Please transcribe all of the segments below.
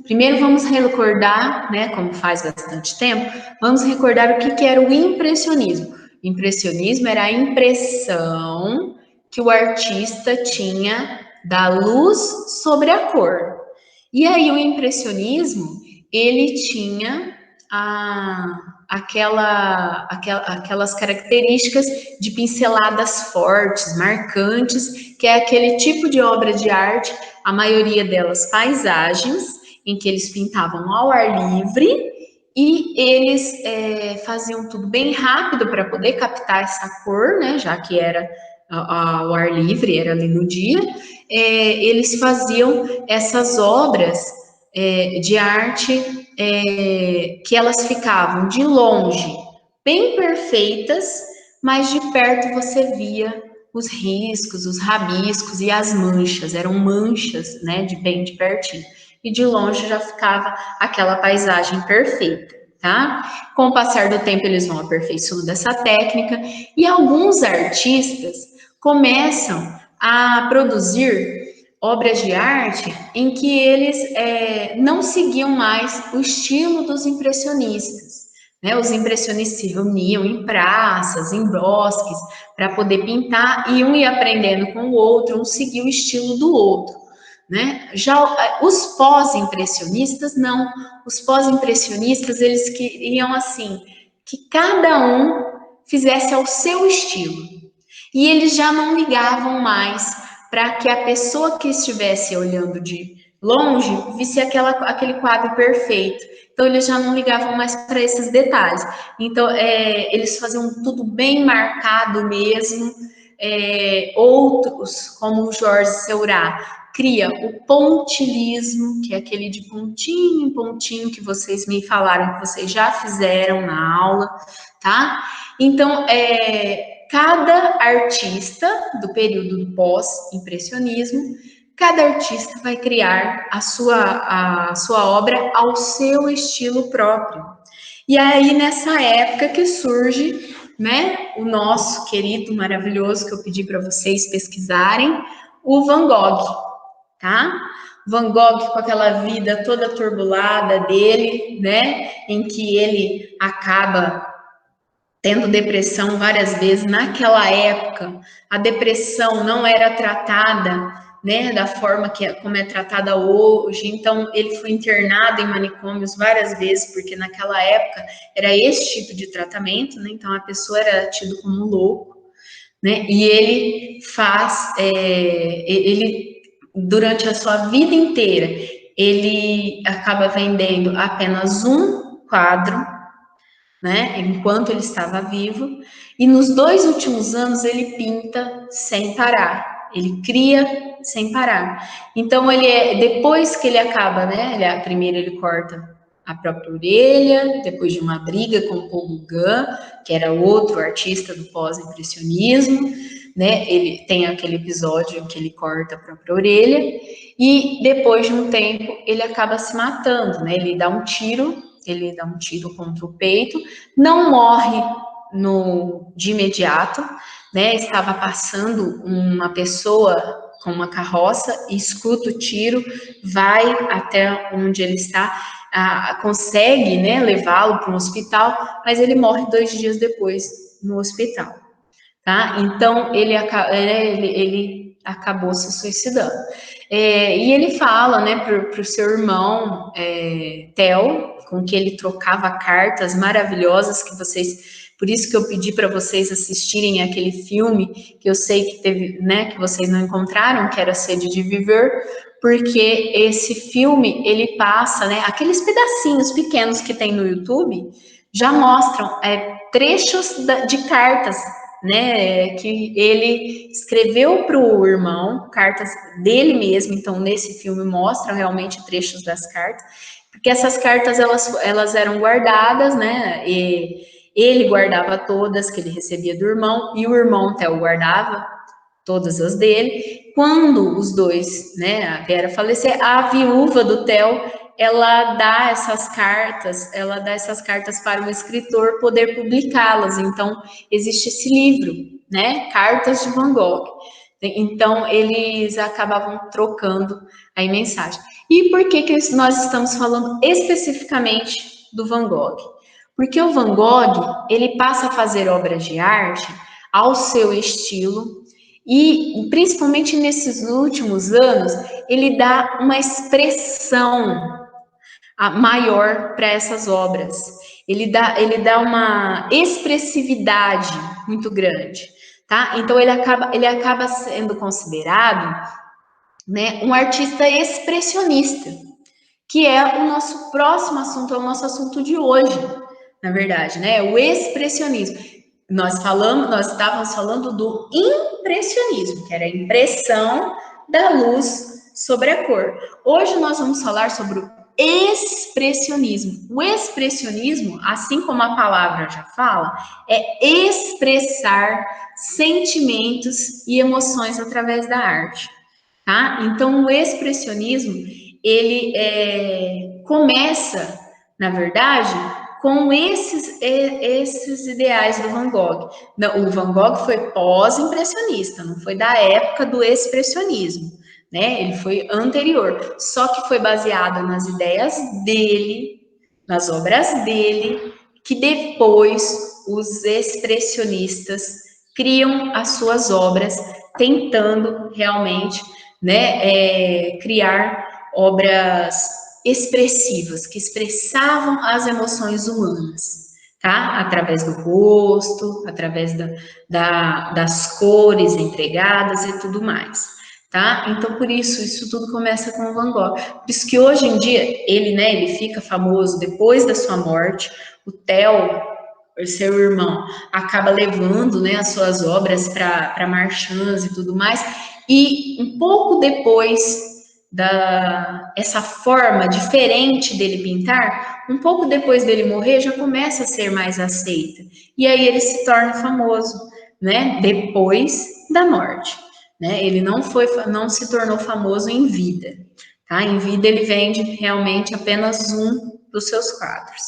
Primeiro vamos recordar, né, como faz bastante tempo, vamos recordar o que era o impressionismo. O impressionismo era a impressão que o artista tinha da luz sobre a cor. E aí o impressionismo, ele tinha aquelas características de pinceladas fortes, marcantes, que é aquele tipo de obra de arte, a maioria delas paisagens, em que eles pintavam ao ar livre, e eles faziam tudo bem rápido para poder captar essa cor, né, já que era ao ar livre, era ali no dia, eles faziam essas obras de arte que elas ficavam de longe bem perfeitas, mas de perto você via os riscos, os rabiscos e as manchas, eram manchas, né, de bem de pertinho. E de longe já ficava aquela paisagem perfeita, tá? Com o passar do tempo eles vão aperfeiçoando essa técnica e alguns artistas começam a produzir obras de arte em que eles não seguiam mais o estilo dos impressionistas. Né? Os impressionistas se reuniam em praças, em bosques, para poder pintar, e um ia aprendendo com o outro, um seguia o estilo do outro. Né? Já os pós-impressionistas, não. Os pós-impressionistas, eles queriam, assim, que cada um fizesse ao seu estilo. E eles já não ligavam mais para que a pessoa que estivesse olhando de longe visse aquele quadro perfeito. Então, eles já não ligavam mais para esses detalhes. Então, eles faziam tudo bem marcado mesmo. Outros, como o Jorge Seurat, cria o pontilismo, que é aquele de pontinho em pontinho que vocês me falaram que vocês já fizeram na aula, tá? Então, cada artista do período do pós-impressionismo, cada artista vai criar a sua obra ao seu estilo próprio. E aí, nessa época que surge, né, o nosso querido, maravilhoso, que eu pedi para vocês pesquisarem, o Van Gogh, tá? Van Gogh com aquela vida toda turbulada dele, né, em que ele acaba tendo depressão várias vezes. Naquela época, a depressão não era tratada, né, da forma como é tratada hoje. Então, ele foi internado em manicômios várias vezes, porque naquela época era esse tipo de tratamento, né? Então, a pessoa era tido como louco, né? E ele durante a sua vida inteira, ele acaba vendendo apenas um quadro, né, enquanto ele estava vivo, e nos 2 últimos anos ele pinta sem parar, ele cria sem parar. Então depois que ele acaba, né, primeiro ele corta a própria orelha, depois de uma briga com Paul Gauguin, que era outro artista do pós-impressionismo, né, ele tem aquele episódio que ele corta a própria orelha, e depois de um tempo ele acaba se matando, né, ele dá um tiro contra o peito, não morre de imediato, né? Estava passando uma pessoa com uma carroça e escuta o tiro, vai até onde ele está, consegue, né, levá-lo para um hospital, mas ele morre 2 dias depois no hospital, tá? Então ele acabou se suicidando. E ele fala, né, para o seu irmão Theo, com que ele trocava cartas maravilhosas que vocês, por isso que eu pedi para vocês assistirem aquele filme que eu sei que teve, né, que vocês não encontraram, que era Sede de Viver, porque esse filme ele passa, né, aqueles pedacinhos pequenos que tem no YouTube já mostram trechos de cartas, né, que ele escreveu para o irmão, cartas dele mesmo. Então nesse filme mostra realmente trechos das cartas, porque essas cartas elas eram guardadas, né, e ele guardava todas que ele recebia do irmão, e o irmão Theo guardava todas as dele. Quando os dois, né, vieram a falecer, a viúva do Theo, ela dá essas cartas para o escritor poder publicá-las. Então existe esse livro, né, Cartas de Van Gogh. Então, eles acabavam trocando aí mensagem. E por que nós estamos falando especificamente do Van Gogh? Porque o Van Gogh, ele passa a fazer obras de arte ao seu estilo e, principalmente nesses últimos anos, ele dá uma expressão maior para essas obras. Ele dá uma expressividade muito grande, tá? Então ele acaba sendo considerado, né, um artista expressionista, que é o nosso próximo assunto, é o nosso assunto de hoje, na verdade, né? O expressionismo. Nós estávamos falando do impressionismo, que era a impressão da luz sobre a cor. Hoje nós vamos falar sobre o expressionismo. O expressionismo, assim como a palavra já fala, é expressar sentimentos e emoções através da arte, tá? Então, o expressionismo, ele começa, na verdade, com esses ideais do Van Gogh. O Van Gogh foi pós-impressionista, não foi da época do expressionismo, né? Ele foi anterior, só que foi baseado nas ideias dele, nas obras dele, que depois os expressionistas criam as suas obras, tentando realmente, né, criar obras expressivas, que expressavam as emoções humanas, tá? Através do rosto, através das cores empregadas e tudo mais, tá? Então, por isso tudo começa com o Van Gogh. Por isso que hoje em dia, ele fica famoso depois da sua morte. O Theo, seu irmão, acaba levando, né, as suas obras para marchands e tudo mais, e um pouco depois essa forma diferente dele pintar, um pouco depois dele morrer, já começa a ser mais aceita. E aí ele se torna famoso, né? Depois da morte, né? Ele não se tornou famoso em vida, tá? Em vida ele vende realmente apenas um dos seus quadros,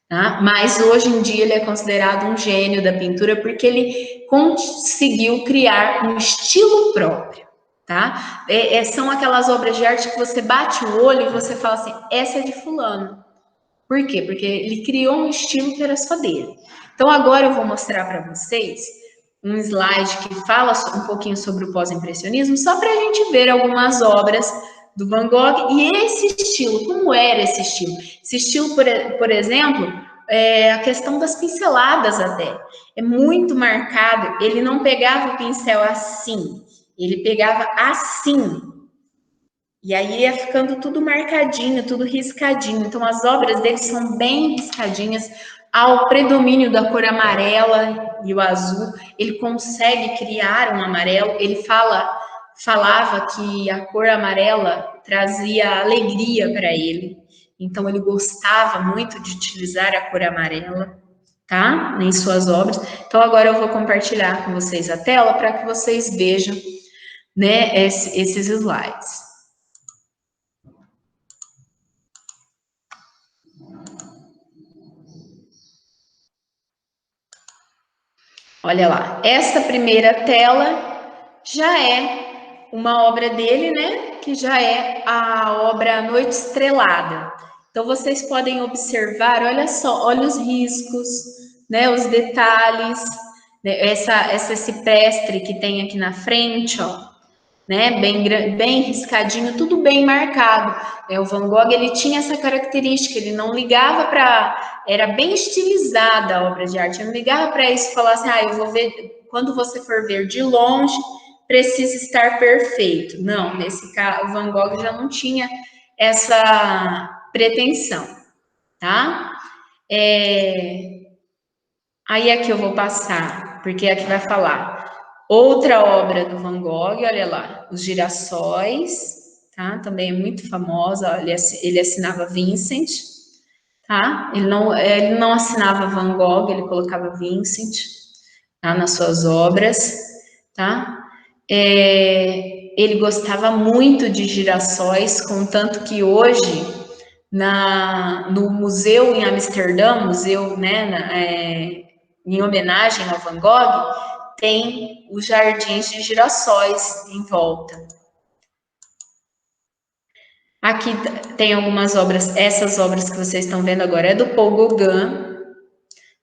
tá? Mas hoje em dia ele é considerado um gênio da pintura porque ele conseguiu criar um estilo próprio. Tá? São aquelas obras de arte que você bate o olho e você fala assim, essa é de fulano. Por quê? Porque ele criou um estilo que era só dele. Então agora eu vou mostrar para vocês um slide que fala um pouquinho sobre o pós-impressionismo, só para a gente ver algumas obras do Van Gogh e esse estilo, como era esse estilo? Esse estilo, por exemplo, a questão das pinceladas até, é muito marcado, ele não pegava o pincel assim, ele pegava assim, e aí ia ficando tudo marcadinho, tudo riscadinho. Então, as obras dele são bem riscadinhas. Ao predomínio da cor amarela e o azul, ele consegue criar um amarelo. Ele falava que a cor amarela trazia alegria para ele. Então, ele gostava muito de utilizar a cor amarela, tá? Em suas obras. Então, agora eu vou compartilhar com vocês a tela para que vocês vejam, né, esses slides. Olha lá, essa primeira tela já é uma obra dele, né, que já é a obra Noite Estrelada. Então, vocês podem observar, olha só, olha os riscos, né, os detalhes, né, essa ciprestre que tem aqui na frente, ó, né, bem riscadinho, tudo bem marcado. O Van Gogh, ele tinha essa característica, ele não ligava para... Era bem estilizada a obra de arte, ele não ligava para isso e falar assim, eu vou ver, quando você for ver de longe, precisa estar perfeito. Não, nesse caso, o Van Gogh já não tinha essa pretensão, tá? Aí aqui eu vou passar, porque aqui vai falar outra obra do Van Gogh, olha lá, Os Girassóis, tá? Também é muito famosa, ele assinava Vincent, tá? Ele não assinava Van Gogh, ele colocava Vincent, tá? Nas suas obras, tá? Ele gostava muito de girassóis, contanto que hoje, no museu em Amsterdã, museu, né, em homenagem ao Van Gogh, tem os jardins de girassóis em volta. Aqui tem algumas obras, essas obras que vocês estão vendo agora é do Paul Gauguin,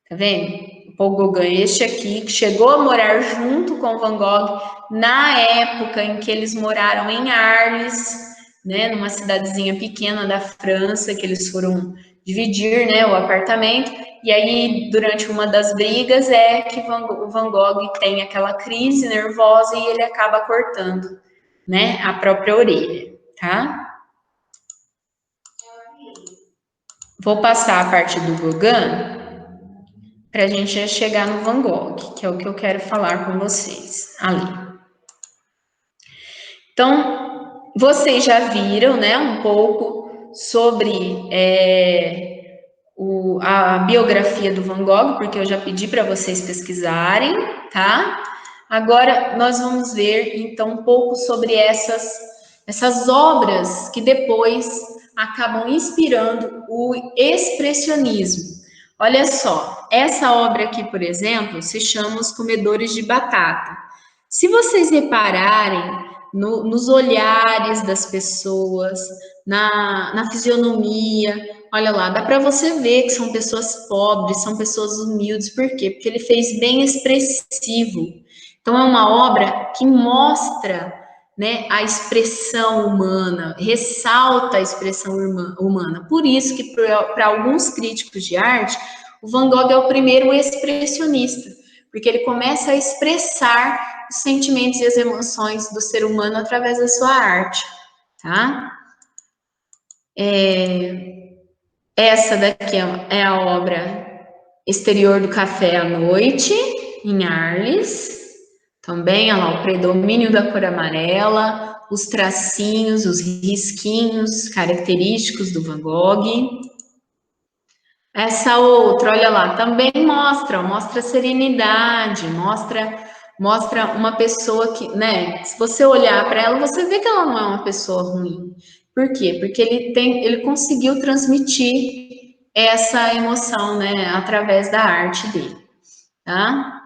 tá vendo? O Paul Gauguin, este aqui, que chegou a morar junto com Van Gogh na época em que eles moraram em Arles, né, numa cidadezinha pequena da França, que eles foram dividir, né, o apartamento, e aí, durante uma das brigas, é que o Van Gogh tem aquela crise nervosa e ele acaba cortando, né, a própria orelha, tá? Vou passar a parte do Gauguin para a gente já chegar no Van Gogh, que é o que eu quero falar com vocês ali. Então, vocês já viram, né, um pouco sobre a biografia do Van Gogh, porque eu já pedi para vocês pesquisarem, tá? Agora, nós vamos ver, então, um pouco sobre essas obras que depois acabam inspirando o expressionismo. Olha só, essa obra aqui, por exemplo, se chama Os Comedores de Batata. Se vocês repararem nos olhares das pessoas, na fisionomia, olha lá, dá para você ver que são pessoas pobres, são pessoas humildes. Por quê? Porque ele fez bem expressivo. Então, é uma obra que mostra, né, a expressão humana, ressalta a expressão humana. Por isso que, para alguns críticos de arte, o Van Gogh é o primeiro expressionista, porque ele começa a expressar os sentimentos e as emoções do ser humano através da sua arte, tá? Essa daqui é a obra Exterior do Café à Noite, em Arles. Também, olha lá, o predomínio da cor amarela, os tracinhos, os risquinhos característicos do Van Gogh. Essa outra, olha lá, também mostra serenidade, mostra uma pessoa que, né, se você olhar para ela, você vê que ela não é uma pessoa ruim. Por quê? Porque ele conseguiu transmitir essa emoção, né, através da arte dele, tá?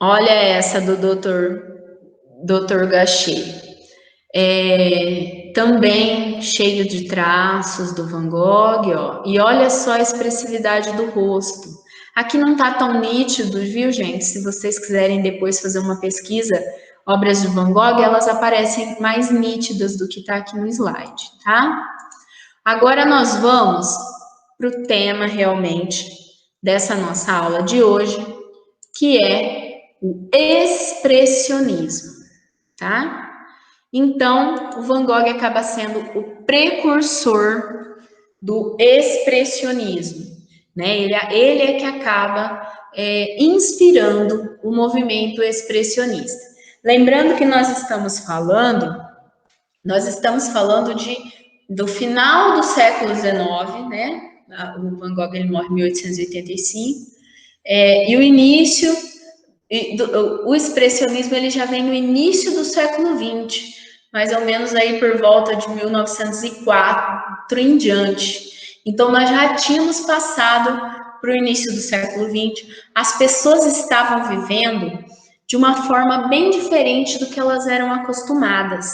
Olha essa do Dr. Gachet. Também cheio de traços do Van Gogh, ó. E olha só a expressividade do rosto. Aqui não tá tão nítido, viu, gente? Se vocês quiserem depois fazer uma pesquisa, obras de Van Gogh, elas aparecem mais nítidas do que tá aqui no slide, tá? Agora nós vamos para o tema realmente dessa nossa aula de hoje, que é o expressionismo, tá? Então, o Van Gogh acaba sendo o precursor do expressionismo, né? Ele é que acaba inspirando o movimento expressionista. Lembrando que nós estamos falando do final do século XIX, né? O Van Gogh ele morre em 1885, e o início, o expressionismo ele já vem no início do século XX, mais ou menos aí por volta de 1904 em diante. Então, nós já tínhamos passado para o início do século XX, as pessoas estavam vivendo de uma forma bem diferente do que elas eram acostumadas,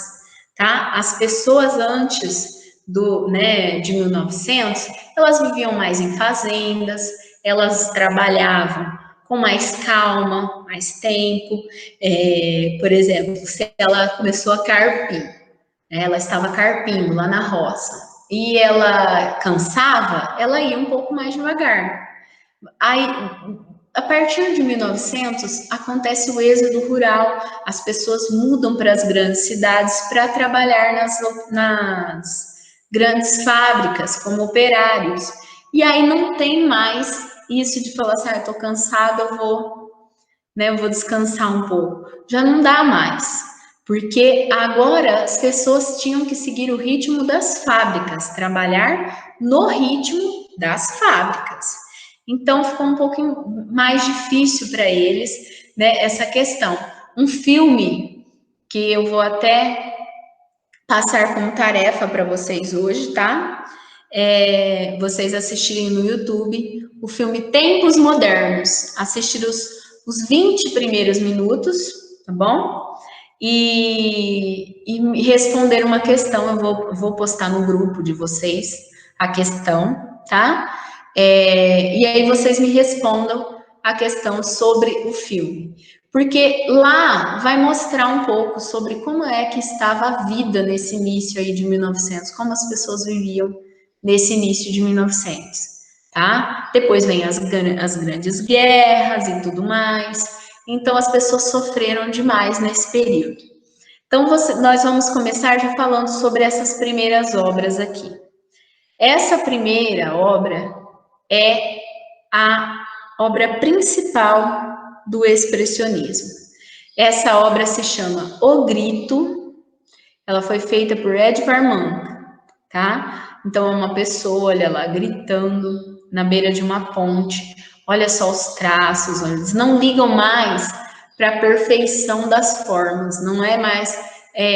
tá? As pessoas antes de 1900, elas viviam mais em fazendas, elas trabalhavam com mais calma, mais tempo. Por exemplo, se ela começou a carpir, né, ela estava carpindo lá na roça, e ela cansava, ela ia um pouco mais devagar. Aí, a partir de 1900, acontece o êxodo rural, as pessoas mudam para as grandes cidades para trabalhar nas grandes fábricas como operários. E aí não tem mais isso de falar assim, eu tô cansada, eu vou descansar um pouco. Já não dá mais, porque agora as pessoas tinham que seguir o ritmo das fábricas, trabalhar no ritmo das fábricas. Então ficou um pouco mais difícil para eles, né, essa questão. Um filme que eu vou até passar como tarefa para vocês hoje, tá? Vocês assistirem no YouTube o filme Tempos Modernos, assistir os 20 primeiros minutos, tá bom? E responder uma questão, eu vou postar no grupo de vocês a questão, tá? E aí vocês me respondam a questão sobre o filme. Porque lá vai mostrar um pouco sobre como é que estava a vida nesse início aí de 1900, como as pessoas viviam nesse início de 1900, tá? Depois vem as grandes guerras e tudo mais. Então, as pessoas sofreram demais nesse período. Então, nós vamos começar já falando sobre essas primeiras obras aqui. Essa primeira obra é a obra principal do expressionismo. Essa obra se chama O Grito, ela foi feita por Edvard Munch, tá? Então, é uma pessoa, olha lá, gritando na beira de uma ponte, olha só os traços, olha, eles não ligam mais para a perfeição das formas, não é mais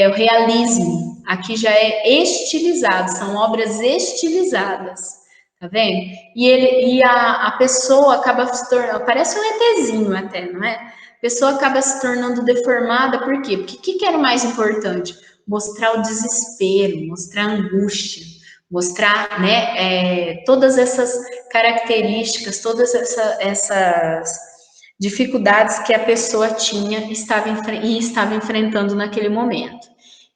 o realismo, aqui já é estilizado, são obras estilizadas. Tá vendo? E a pessoa acaba se tornando, parece um ETzinho até, não é? A pessoa acaba se tornando deformada, por quê? Porque o que era o mais importante? Mostrar o desespero, mostrar a angústia, mostrar, né, todas essas características, todas essas dificuldades que a pessoa tinha e estava enfrentando naquele momento.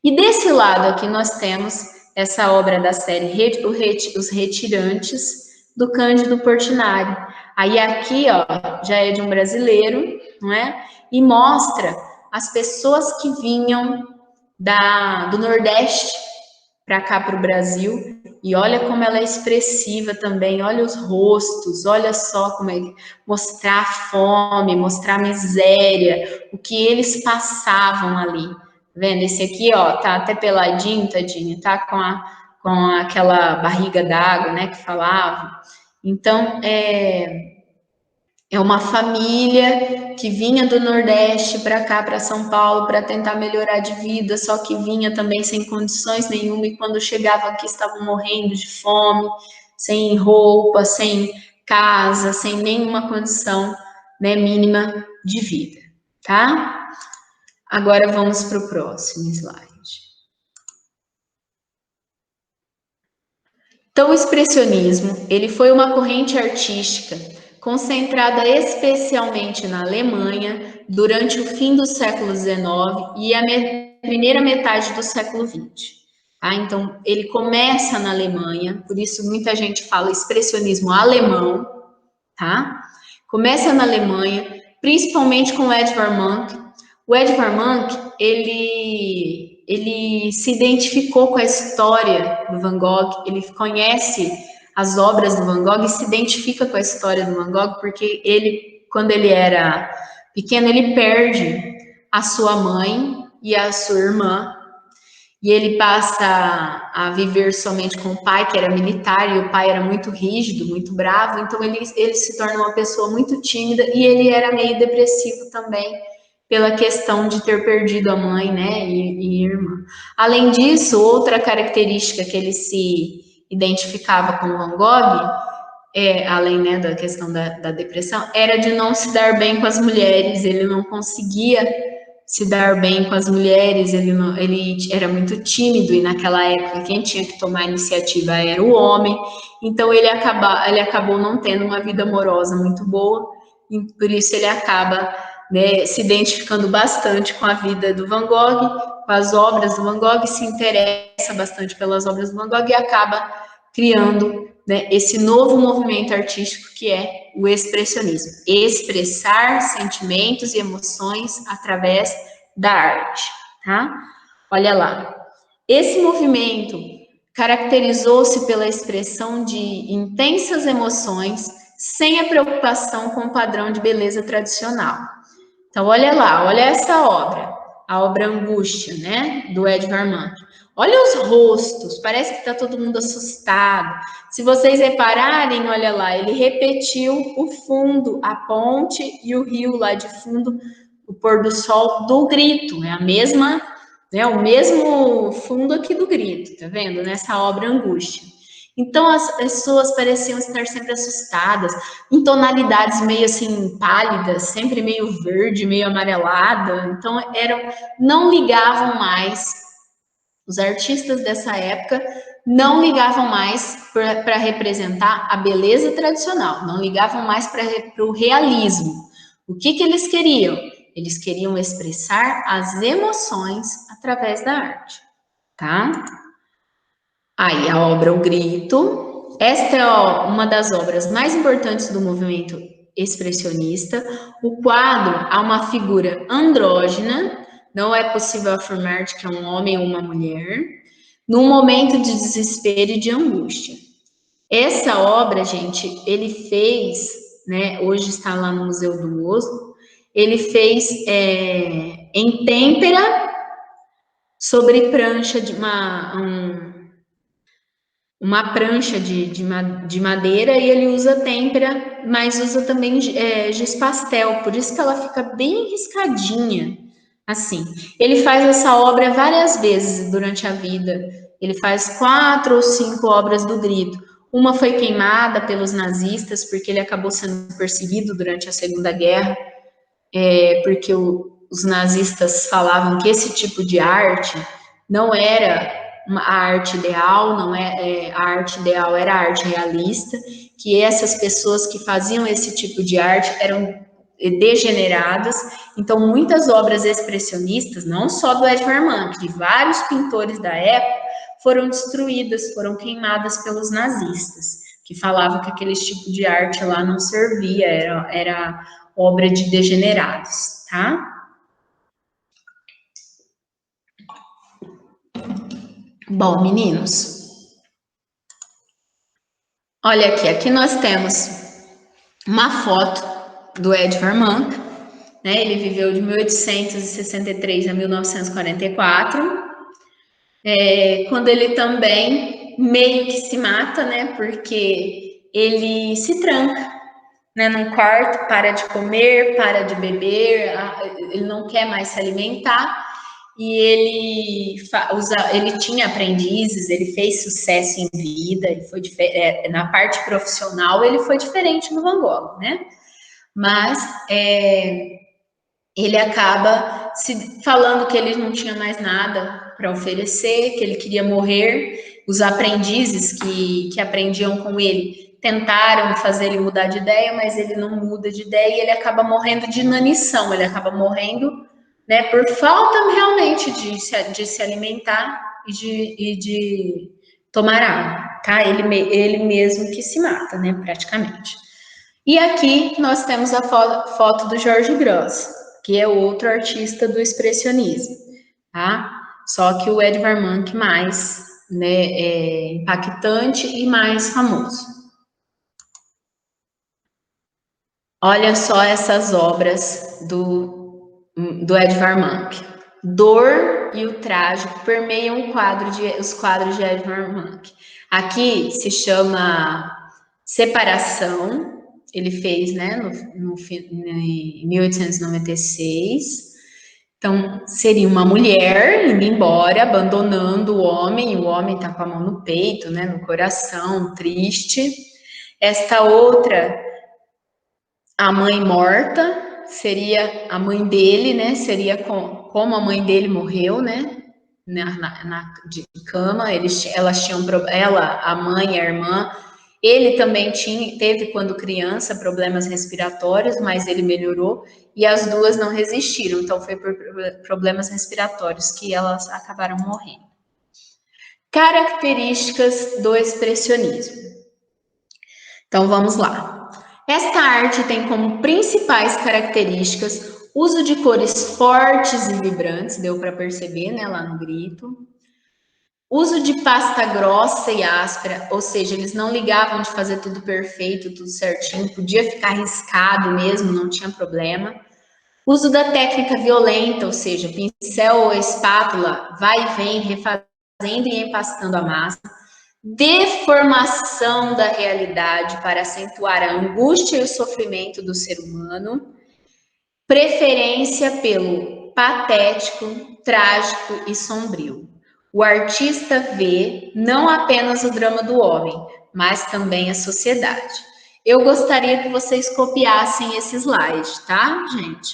E desse lado aqui nós temos essa obra da série Os Retirantes, do Cândido Portinari. Aí aqui, ó, já é de um brasileiro, não é? E mostra as pessoas que vinham do Nordeste para cá, para o Brasil, e olha como ela é expressiva também, olha os rostos, olha só como é mostrar a fome, mostrar a miséria, o que eles passavam ali. Vendo? Esse aqui, ó, tá até peladinho, tadinho, tá com aquela barriga d'água, né, que falava. Então, é uma família que vinha do Nordeste para cá, para São Paulo, para tentar melhorar de vida, só que vinha também sem condições nenhuma, e quando chegava aqui estavam morrendo de fome, sem roupa, sem casa, sem nenhuma condição, né, mínima de vida, tá? Agora vamos para o próximo slide. Então, o expressionismo, ele foi uma corrente artística concentrada especialmente na Alemanha durante o fim do século XIX e a primeira metade do século XX. Tá? Então, ele começa na Alemanha, por isso muita gente fala expressionismo alemão, tá? Começa na Alemanha, principalmente com Edvard Munch. O Edvard Munch, ele se identificou com a história do Van Gogh, ele conhece as obras do Van Gogh e se identifica com a história do Van Gogh, porque ele, quando ele era pequeno, ele perde a sua mãe e a sua irmã, e ele passa a viver somente com o pai, que era militar, e o pai era muito rígido, muito bravo, então ele se torna uma pessoa muito tímida, e ele era meio depressivo também, pela questão de ter perdido a mãe, né, e irmã. Além disso, outra característica que ele se identificava com Van Gogh, além, né, da questão da depressão, era de não se dar bem com as mulheres, ele não conseguia se dar bem com as mulheres, ele era muito tímido, e naquela época quem tinha que tomar a iniciativa era o homem, então ele acabou não tendo uma vida amorosa muito boa, e por isso ele acaba, né, se identificando bastante com a vida do Van Gogh, com as obras do Van Gogh, se interessa bastante pelas obras do Van Gogh e acaba criando, né, esse novo movimento artístico que é o expressionismo. Expressar sentimentos e emoções através da arte, tá? Olha lá. Esse movimento caracterizou-se pela expressão de intensas emoções sem a preocupação com o padrão de beleza tradicional. Então, olha lá, olha essa obra, a obra Angústia, né, do Edvard Munch. Olha os rostos, parece que está todo mundo assustado. Se vocês repararem, olha lá, ele repetiu o fundo, a ponte e o rio lá de fundo, o pôr do sol do Grito. É a mesma, né, o mesmo fundo aqui do Grito, tá vendo? Nessa obra Angústia. Então as pessoas pareciam estar sempre assustadas, em tonalidades meio assim pálidas, sempre meio verde, meio amarelada. Então não ligavam mais, os artistas dessa época não ligavam mais para representar a beleza tradicional, não ligavam mais para o realismo. O que eles queriam? Eles queriam expressar as emoções através da arte, tá? Aí a obra O Grito. Esta é uma das obras mais importantes do movimento expressionista. O quadro há uma figura andrógena, não é possível afirmar de que é um homem ou uma mulher, num momento de desespero e de angústia. Essa obra, gente, ele fez, né? Hoje está lá no Museu do Oslo. Ele fez em têmpera sobre prancha de uma prancha de madeira, e ele usa têmpera, mas usa também giz pastel, por isso que ela fica bem riscadinha, assim. Ele faz essa obra várias vezes durante a vida, ele faz 4 ou 5 obras do Grito. Uma foi queimada pelos nazistas, porque ele acabou sendo perseguido durante a Segunda Guerra, porque os nazistas falavam que esse tipo de arte não era a arte ideal, não a arte ideal era a arte realista, que essas pessoas que faziam esse tipo de arte eram degeneradas. Então muitas obras expressionistas, não só do Edvard Munch, de vários pintores da época, foram destruídas, foram queimadas pelos nazistas, que falavam que aquele tipo de arte lá não servia, era obra de degenerados, tá? Bom, meninos, olha aqui nós temos uma foto do Edvard Munch, né? Ele viveu de 1863 a 1944, quando ele também meio que se mata, né? Porque ele se tranca, né, num quarto, para de comer, para de beber, ele não quer mais se alimentar, e ele tinha aprendizes, ele fez sucesso em vida, ele foi na parte profissional ele foi diferente do Van Gogh, né? Mas ele acaba falando que ele não tinha mais nada para oferecer, que ele queria morrer. Os aprendizes que aprendiam com ele tentaram fazer ele mudar de ideia, mas ele não muda de ideia e ele acaba morrendo de inanição, ele acaba morrendo, né, por falta realmente de se alimentar e de tomar água, tá? Ele mesmo que se mata, né, praticamente. E aqui nós temos a foto do Jorge Gross, que é outro artista do expressionismo, tá? Só que o Edvard Munch mais, né, impactante e mais famoso. Olha só essas obras do Edvard Munch. Dor e o trágico permeiam os quadros de Edvard Munch. Aqui se chama Separação, ele fez, né, em 1896. Então, seria uma mulher indo embora, abandonando o homem tá com a mão no peito, né, no coração, triste. Esta outra, a mãe morta, seria a mãe dele, né, seria como a mãe dele morreu, né, de cama, ela, a mãe e a irmã. Ele também teve, quando criança, problemas respiratórios, mas ele melhorou, e as duas não resistiram, então foi por problemas respiratórios que elas acabaram morrendo. Características do expressionismo. Então vamos lá. Esta arte tem como principais características uso de cores fortes e vibrantes, deu para perceber, né, lá no Grito. Uso de pasta grossa e áspera, ou seja, eles não ligavam de fazer tudo perfeito, tudo certinho, podia ficar riscado mesmo, não tinha problema. Uso da técnica violenta, ou seja, pincel ou espátula, vai e vem, refazendo e empastando a massa. Deformação da realidade para acentuar a angústia e o sofrimento do ser humano. Preferência pelo patético, trágico e sombrio. O artista vê não apenas o drama do homem, mas também a sociedade. Eu gostaria que vocês copiassem esse slide, tá, gente?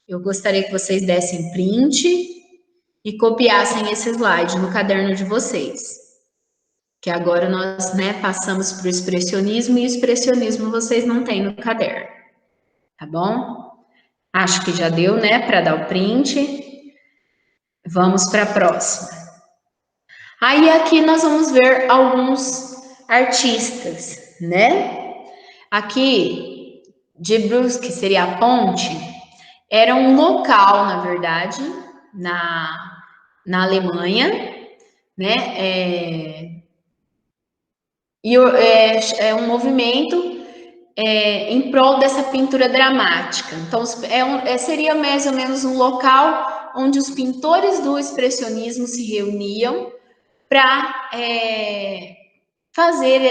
Eu gostaria que vocês dessem print e copiassem esse slide no caderno de vocês. Que agora nós, né, passamos para o expressionismo, e o expressionismo vocês não têm no caderno, tá bom? Acho que já deu, né, para dar o print. Vamos para a próxima. Aí aqui nós vamos ver alguns artistas, né? Aqui, de Bruges, que seria a ponte, era um local, na verdade, na Alemanha, né? É um movimento em prol dessa pintura dramática. Então, seria mais ou menos um local onde os pintores do expressionismo se reuniam para fazer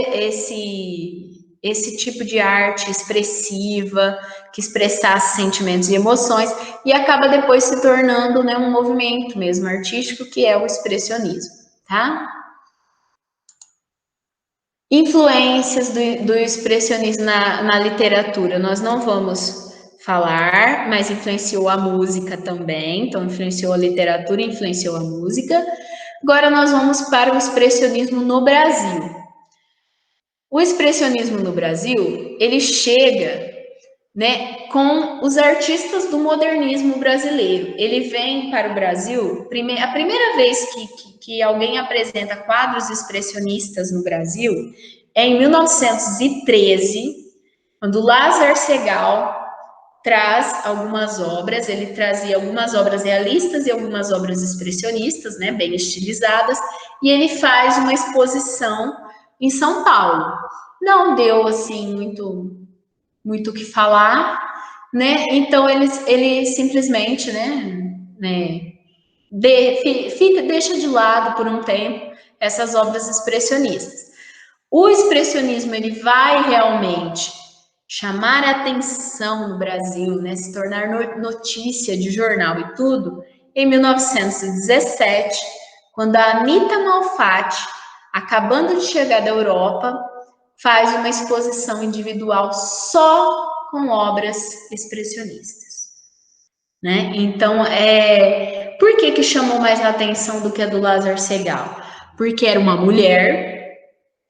esse tipo de arte expressiva, que expressasse sentimentos e emoções, e acaba depois se tornando, né, um movimento mesmo artístico, que é o expressionismo, tá? Influências do expressionismo na literatura, nós não vamos falar, mas influenciou a música também, então influenciou a literatura, influenciou a música. Agora nós vamos para o expressionismo no Brasil. O expressionismo no Brasil, ele chega, né, com os artistas do modernismo brasileiro. Ele vem para o Brasil, a primeira vez que alguém apresenta quadros expressionistas no Brasil é em 1913, quando Lázaro Segall traz algumas obras, ele trazia algumas obras realistas e algumas obras expressionistas, né, bem estilizadas, e ele faz uma exposição em São Paulo. Não deu, assim, muito o que falar, né? Então ele simplesmente, deixa de lado por um tempo essas obras expressionistas. O expressionismo ele vai realmente chamar a atenção no Brasil, né? Se tornar notícia de jornal e tudo, em 1917, quando a Anita Malfatti, acabando de chegar da Europa, faz uma exposição individual só com obras expressionistas, né? Então, por que chamou mais a atenção do que a do Lázaro Segall? Porque era uma mulher,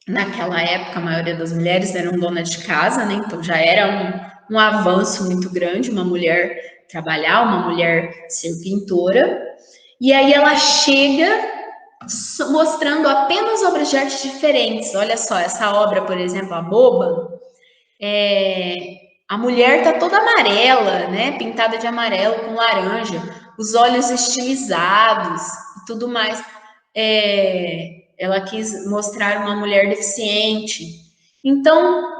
naquela época a maioria das mulheres eram donas de casa, né? Então já era um avanço muito grande, uma mulher trabalhar, uma mulher ser pintora, e aí ela chega mostrando apenas obras de arte diferentes. Olha só, essa obra, por exemplo, a Boba, a mulher tá toda amarela, né? Pintada de amarelo com laranja, os olhos estilizados e tudo mais. Ela quis mostrar uma mulher deficiente. Então,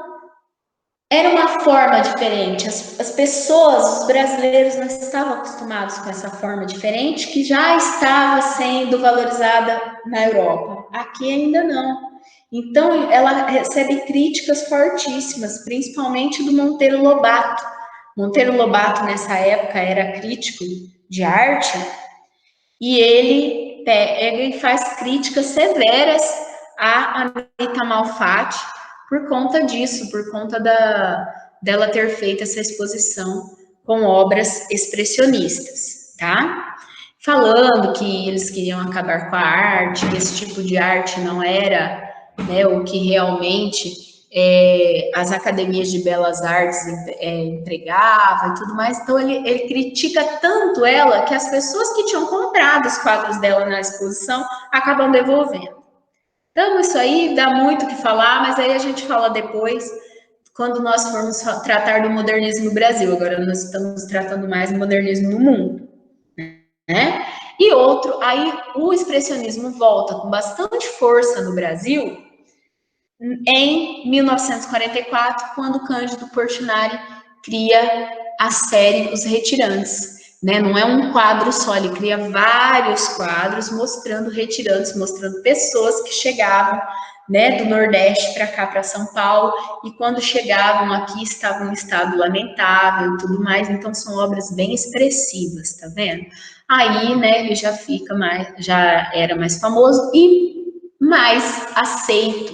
era uma forma diferente. As pessoas, os brasileiros, não estavam acostumados com essa forma diferente, que já estava sendo valorizada na Europa. Aqui ainda não. Então, ela recebe críticas fortíssimas, principalmente do Monteiro Lobato. Monteiro Lobato, nessa época, era crítico de arte, e ele pega e faz críticas severas à Anita Malfatti por conta disso, por conta dela ter feito essa exposição com obras expressionistas, tá? Falando que eles queriam acabar com a arte, que esse tipo de arte não era, né, o que realmente as academias de belas artes empregavam e tudo mais. Então ele critica tanto ela que as pessoas que tinham comprado os quadros dela na exposição acabam devolvendo. Então isso aí dá muito o que falar, mas aí a gente fala depois, quando nós formos tratar do modernismo no Brasil. Agora nós estamos tratando mais do modernismo no mundo, né? E outro, aí o expressionismo volta com bastante força no Brasil em 1944, quando Cândido Portinari cria a série Os Retirantes, né? Não é um quadro só, ele cria vários quadros mostrando retirantes, mostrando pessoas que chegavam, né, do Nordeste para cá, para São Paulo, e quando chegavam aqui estavam em estado lamentável e tudo mais. Então são obras bem expressivas, tá vendo? aí, né, ele já fica mais, já era mais famoso e mais aceito,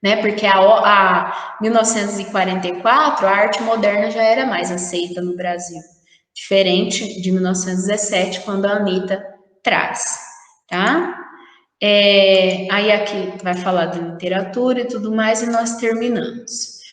né, porque a 1944, a arte moderna já era mais aceita no Brasil, diferente de 1917, quando a Anitta traz, tá? Aí aqui vai falar de literatura e tudo mais, e nós terminamos.